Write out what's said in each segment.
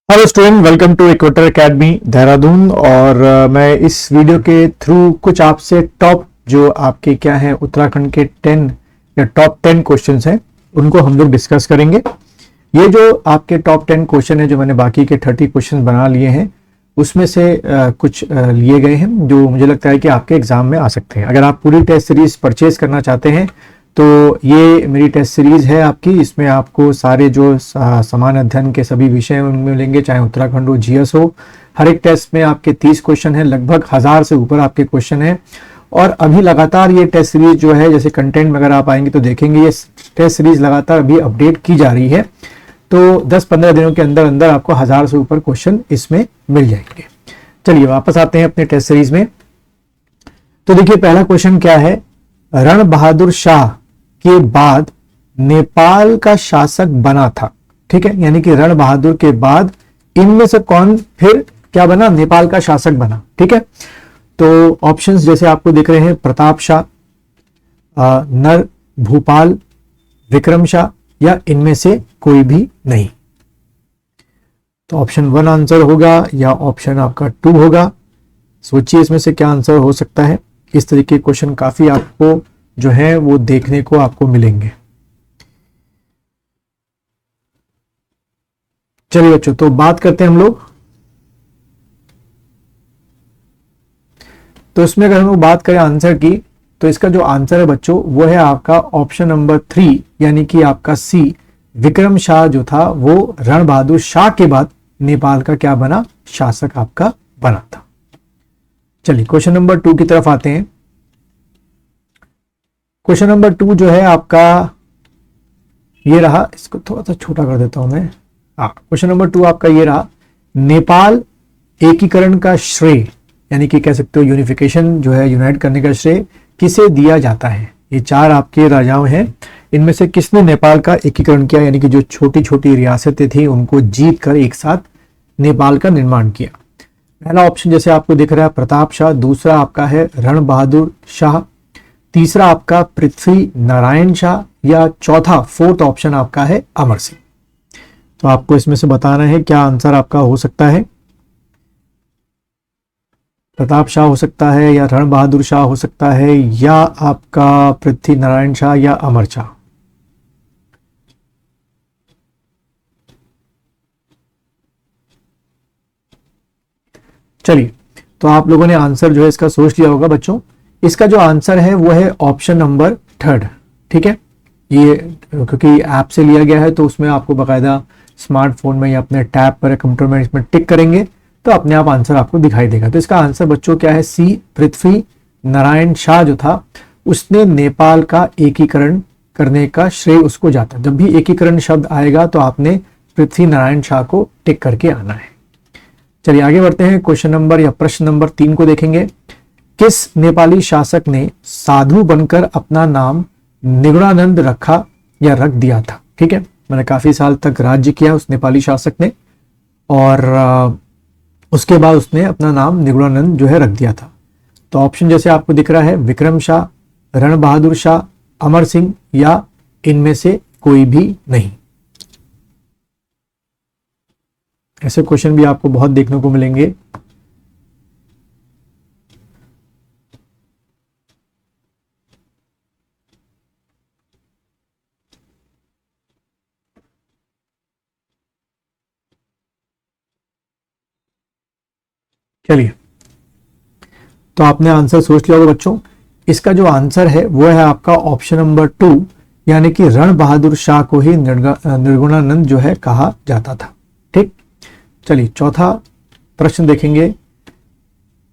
Hello student, welcome to Equator Academy Dehradun. और मैं इस वीडियो के थ्रू कुछ आपसे टॉप जो आपके क्या है उत्तराखंड के 10 या टॉप 10 क्वेश्चंस हैं उनको हम लोग डिस्कस करेंगे। ये जो आपके टॉप 10 क्वेश्चन है जो मैंने बाकी के 30 क्वेश्चन बना लिए हैं उसमें से कुछ लिए गए हैं जो मुझे लगता है कि आपके एग्जाम में आ सकते हैं। अगर आप पूरी टेस्ट सीरीज परचेज करना चाहते हैं तो ये मेरी टेस्ट सीरीज है आपकी। इसमें आपको सारे जो समान अध्ययन के सभी विषय उनमें मिलेंगे, चाहे उत्तराखंड हो, जीएस हो। हर एक टेस्ट में आपके 30 क्वेश्चन हैं, लगभग 1000 से ऊपर आपके क्वेश्चन हैं। और अभी लगातार ये टेस्ट सीरीज जो है, जैसे कंटेंट में अगर आप आएंगे तो देखेंगे ये टेस्ट सीरीज लगातार अभी अपडेट की जा रही है। तो 10-15 दिनों के अंदर अंदर आपको 1000 से ऊपर क्वेश्चन इसमें मिल जाएंगे। चलिए वापस आते हैं अपने टेस्ट सीरीज में। तो देखिए पहला क्वेश्चन क्या है, रण बहादुर शाह के बाद नेपाल का शासक बना था। ठीक है, यानी कि रण बहादुर के बाद इनमें से कौन फिर क्या बना, नेपाल का शासक बना। ठीक है, तो ऑप्शंस जैसे आपको दिख रहे हैं, प्रताप शाह, नर भूपाल, विक्रम शाह, या इनमें से कोई भी नहीं। तो ऑप्शन 1 आंसर होगा या ऑप्शन आपका 2 होगा। सोचिए इसमें से क्या आंसर हो सकता है। इस तरीके के क्वेश्चन काफी आपको जो है वो देखने को आपको मिलेंगे। चलिए बच्चों, तो बात करते हैं हम लोग। तो इसमें अगर हम लोग बात करें आंसर की, तो इसका जो आंसर है बच्चों वो है आपका ऑप्शन नंबर 3, यानी कि आपका सी, विक्रम शाह जो था वो रण बहादुर शाह के बाद नेपाल का क्या बना, शासक आपका बना था। चलिए क्वेश्चन नंबर 2 की तरफ आते हैं। क्वेश्चन नंबर 2 जो है आपका ये रहा, इसको थोड़ा सा छोटा कर देता हूं मैं। क्वेश्चन नंबर 2 आपका ये रहा, नेपाल एकीकरण का श्रेय, यानी कि कह सकते हो यूनिफिकेशन जो है, यूनाइट करने का श्रेय किसे दिया जाता है। ये 4 आपके राजाओं हैं, इनमें से किसने नेपाल का एकीकरण किया, यानी कि जो छोटी छोटी रियासतें थी उनको जीत कर एक साथ नेपाल का निर्माण किया। पहला ऑप्शन जैसे आपको दिख रहा है प्रताप शाह, दूसरा आपका है रण बहादुर शाह, तीसरा आपका पृथ्वी नारायण शाह, या चौथा 4th ऑप्शन आपका है अमर सिंह। तो आपको इसमें से बताना है क्या आंसर आपका हो सकता है। प्रताप शाह हो सकता है, या रण बहादुर शाह हो सकता है, या आपका पृथ्वी नारायण शाह, या अमर शाह। चलिए, तो आप लोगों ने आंसर जो है इसका सोच लिया होगा बच्चों। इसका जो आंसर है वो है ऑप्शन नंबर 3। ठीक है, ये क्योंकि ऐप से लिया गया है तो उसमें आपको बाकायदा स्मार्टफोन में या अपने टैब पर कंप्यूटर में इसमें टिक करेंगे तो अपने आप आंसर आपको दिखाई देगा। तो इसका आंसर बच्चों क्या है, सी, पृथ्वी नारायण शाह जो था उसने नेपाल का एकीकरण करने का श्रेय उसको जाता है। जब भी एकीकरण शब्द आएगा तो आपने पृथ्वी नारायण शाह को टिक करके आना है। चलिए आगे बढ़ते हैं, क्वेश्चन नंबर या प्रश्न नंबर 3 को देखेंगे। किस नेपाली शासक ने साधु बनकर अपना नाम निगुणानंद रखा या रख दिया था। ठीक है, मैंने काफी साल तक राज्य किया उस नेपाली शासक ने, और उसके बाद उसने अपना नाम निगुणानंद जो है रख दिया था। तो ऑप्शन जैसे आपको दिख रहा है, विक्रम शाह, रण बहादुर शाह, अमर सिंह, या इनमें से कोई भी नहीं। ऐसे क्वेश्चन भी आपको बहुत देखने को मिलेंगे। चलिए, तो आपने आंसर सोच लिया होगा बच्चों। इसका जो आंसर है वो है आपका ऑप्शन नंबर 2, यानी कि रण बहादुर शाह को ही निर्गुणानंद जो है कहा जाता था। ठीक, चलिए चौथा प्रश्न देखेंगे।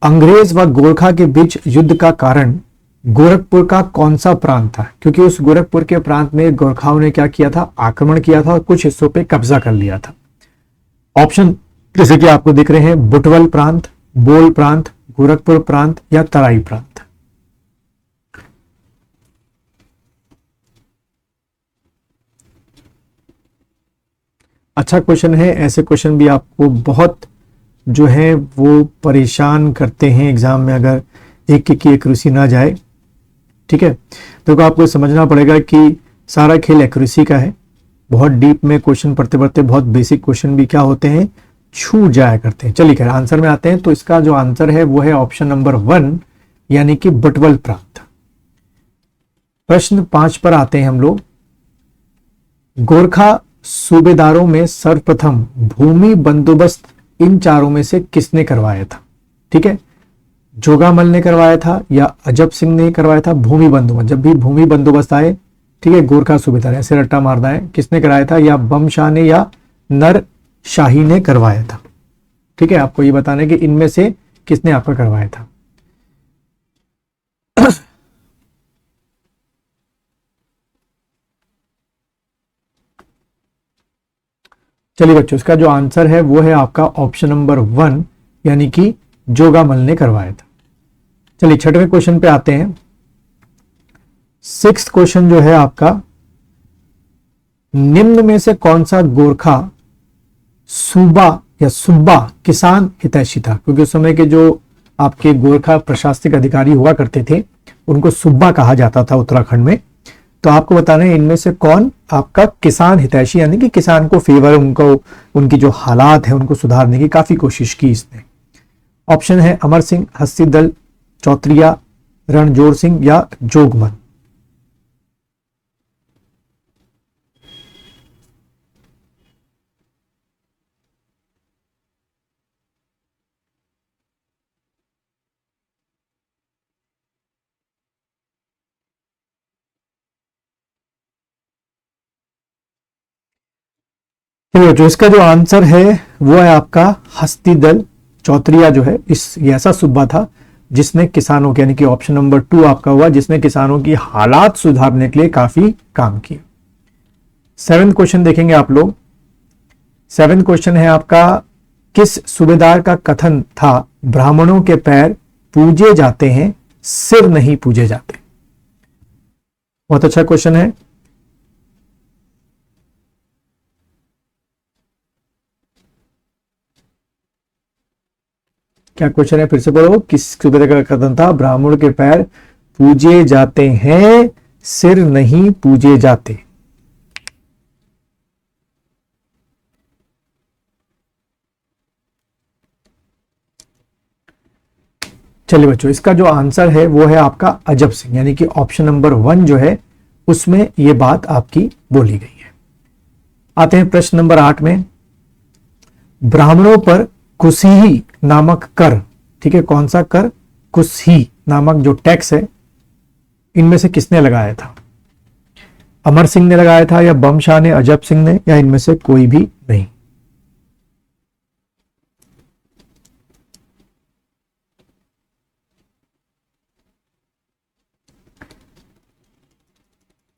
अंग्रेज व गोरखा के बीच युद्ध का कारण गोरखपुर का कौन सा प्रांत था, क्योंकि उस गोरखपुर के प्रांत में गोरखाओं ने क्या किया था, आक्रमण किया था और कुछ हिस्सों पे कब्जा कर लिया था। ऑप्शन जैसे कि आपको दिख रहे हैं, बुटवल प्रांत, बोल प्रांत, गोरखपुर प्रांत, या तराई प्रांत। अच्छा क्वेश्चन है। ऐसे क्वेश्चन भी आपको बहुत जो है वो परेशान करते हैं एग्जाम में, अगर एक की एक्यूरेसी ना जाए। ठीक है, तो आपको समझना पड़ेगा कि सारा खेल एक्यूरेसी का है। बहुत डीप में क्वेश्चन पढ़ते पढ़ते बहुत बेसिक क्वेश्चन भी क्या होते हैं छूट जाया करते हैं। चलिए खैर आंसर में आते हैं। तो इसका जो आंसर है वो है ऑप्शन नंबर 1 यानी कि बटवल प्रांत। प्रश्न 5 पर आते हैं हम लोग। गोरखा सूबेदारों में सर्वप्रथम भूमि बंदोबस्त इन चारों में से किसने करवाया था? ठीक है, जोगामल ने करवाया था या अजब सिंह ने करवाया था? भूमि बंदोबस्त, जब भी भूमि बंदोबस्त आए, ठीक है, गोरखा सूबेदार ऐसे रट्टा मारना है, किसने कराया था? या बमशाह ने या नर शाही ने करवाया था? ठीक है, आपको ये बताना है कि इनमें से किसने आपका करवाया था। चलिए बच्चों, इसका जो आंसर है वो है आपका ऑप्शन नंबर 1 यानी कि जोगामल ने करवाया था। चलिए 6वें क्वेश्चन पे आते हैं। 6th क्वेश्चन जो है आपका, निम्न में से कौन सा गोरखा सूबा या सुब्बा किसान हितैषी था? क्योंकि उस समय के जो आपके गोरखा प्रशासनिक अधिकारी हुआ करते थे उनको सुब्बा कहा जाता था उत्तराखंड में। तो आपको बताना है इनमें से कौन आपका किसान हितैषी, यानी कि किसान को फेवर, उनको उनकी जो हालात है उनको सुधारने की काफी कोशिश की इसने। ऑप्शन है अमर सिंह, हस्तीदल, चौतरिया, रणजोर सिंह या जोगमल। जो इसका जो आंसर है वो है आपका हस्तीदल चौतरिया जो है, ये ऐसा सूबा था जिसने किसानों के, यानी कि ऑप्शन नंबर 2 आपका हुआ, जिसने किसानों की हालात सुधारने के लिए काफी काम किया। 7th क्वेश्चन देखेंगे आप लोग। 7th क्वेश्चन है आपका, किस सूबेदार का कथन था ब्राह्मणों के पैर पूजे जाते हैं, सिर नहीं पूजे जाते? बहुत अच्छा क्वेश्चन है। क्या क्वेश्चन है, फिर से बोलो। किस सूबेदार का कथन था ब्राह्मणों के पैर पूजे जाते हैं, सिर नहीं पूजे जाते? चलिए बच्चों, इसका जो आंसर है वो है आपका अजब सिंह, यानी कि ऑप्शन नंबर 1 जो है उसमें ये बात आपकी बोली गई है। आते हैं प्रश्न नंबर 8 में। ब्राह्मणों पर कुसीही नामक कर, ठीक है, कौन सा कर? कुसही नामक जो टैक्स है, इनमें से किसने लगाया था? अमर सिंह ने लगाया था या बमशाह ने, अजब सिंह ने, या इनमें से कोई भी नहीं?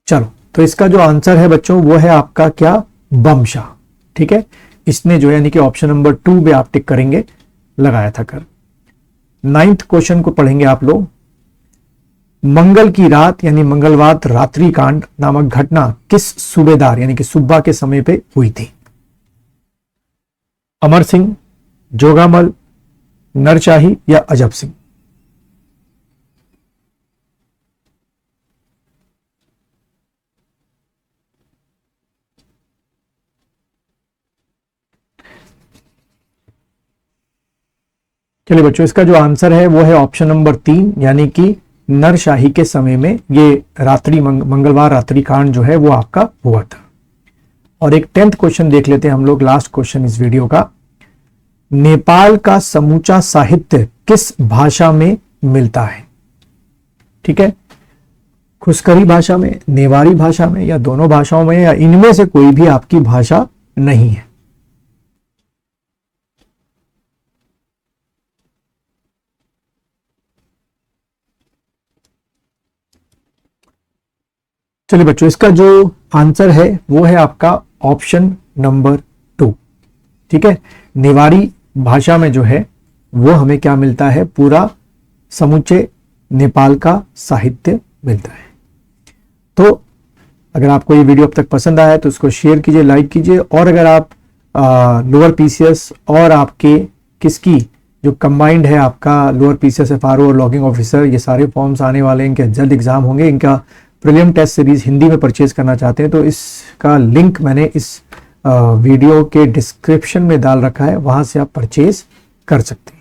चलो, तो इसका जो आंसर है बच्चों वो है आपका क्या? बमशाह। ठीक है, इसने जो है, यानी कि ऑप्शन नंबर 2 पे आप टिक करेंगे, लगाया था कर। 9th क्वेश्चन को पढ़ेंगे आप लोग। मंगल की रात यानी मंगलवार रात्रि कांड नामक घटना किस सूबेदार यानी कि सुब्बा के समय पे हुई थी? अमर सिंह, जोगामल, नरशाही या अजब सिंह? चलिए बच्चों, इसका जो आंसर है वो है ऑप्शन नंबर 3 यानी कि नरशाही के समय में ये रात्रि मंगलवार रात्रि कांड जो है वो आपका हुआ था। और एक 10th क्वेश्चन देख लेते हैं हम लोग, लास्ट क्वेश्चन इस वीडियो का। नेपाल का समूचा साहित्य किस भाषा में मिलता है? ठीक है, खुसकरी भाषा में, नेवारी भाषा में, या दोनों भाषाओं में, या इनमें से कोई भी आपकी भाषा नहीं है? चलिए बच्चों, इसका जो आंसर है वो है आपका ऑप्शन नंबर 2। ठीक है, नेवारी भाषा में जो है वो हमें क्या मिलता है? पूरा समूचे नेपाल का साहित्य मिलता है। तो अगर आपको ये वीडियो अब तक पसंद आया तो इसको शेयर कीजिए, लाइक कीजिए। और अगर आप लोअर पीसीएस और आपके किसकी जो कंबाइंड है आपका लोअर पीसीएस एफआरओ और लॉगिंग ऑफिसर, ये सारे फॉर्म्स आने वाले हैं, इनके जल्द एग्जाम होंगे, इनका प्रीलिम टेस्ट सीरीज हिंदी में परचेज करना चाहते हैं तो इसका लिंक मैंने इस वीडियो के डिस्क्रिप्शन में डाल रखा है, वहां से आप परचेज कर सकते हैं।